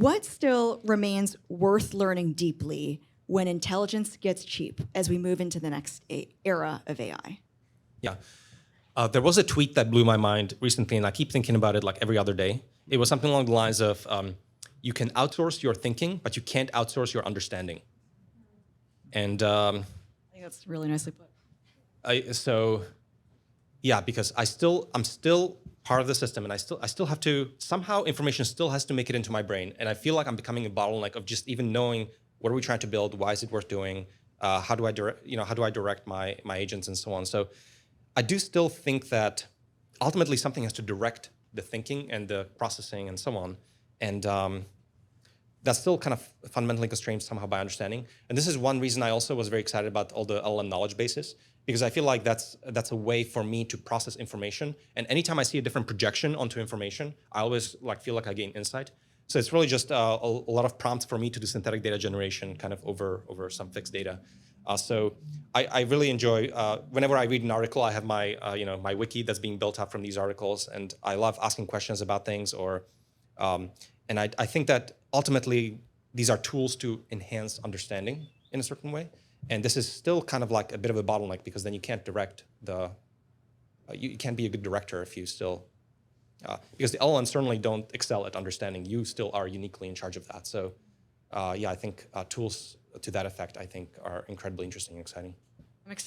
what still remains worth learning deeply when intelligence gets cheap as we move into the next era of AI? Yeah. There was a tweet that blew my mind recently, and I keep thinking about it like every other day. It was something along the lines of, you can outsource your thinking, but you can't outsource your understanding. And I think that's really nicely put. Because I'm still part of the system, and I still have to, somehow information still has to make it into my brain. And I feel like I'm becoming a bottleneck of just even knowing what are we trying to build, why is it worth doing, how do I direct my agents and so on. So I do still think that ultimately something has to direct the thinking and the processing and so on. And that's still kind of fundamentally constrained somehow by understanding. And this is one reason I also was very excited about all the LLM knowledge bases, because I feel like that's a way for me to process information. And anytime I see a different projection onto information, I always feel like I gain insight. So it's really just a lot of prompts for me to do synthetic data generation kind of over some fixed data. So I really enjoy, whenever I read an article, I have my my wiki that's being built up from these articles, and I love asking questions about things. And I think that ultimately these are tools to enhance understanding in a certain way. And this is still kind of like a bit of a bottleneck, because then you can't direct you can't be a good director if you still, because the LLMs certainly don't excel at understanding. You still are uniquely in charge of that. So I think tools to that effect, I think, are incredibly interesting and exciting.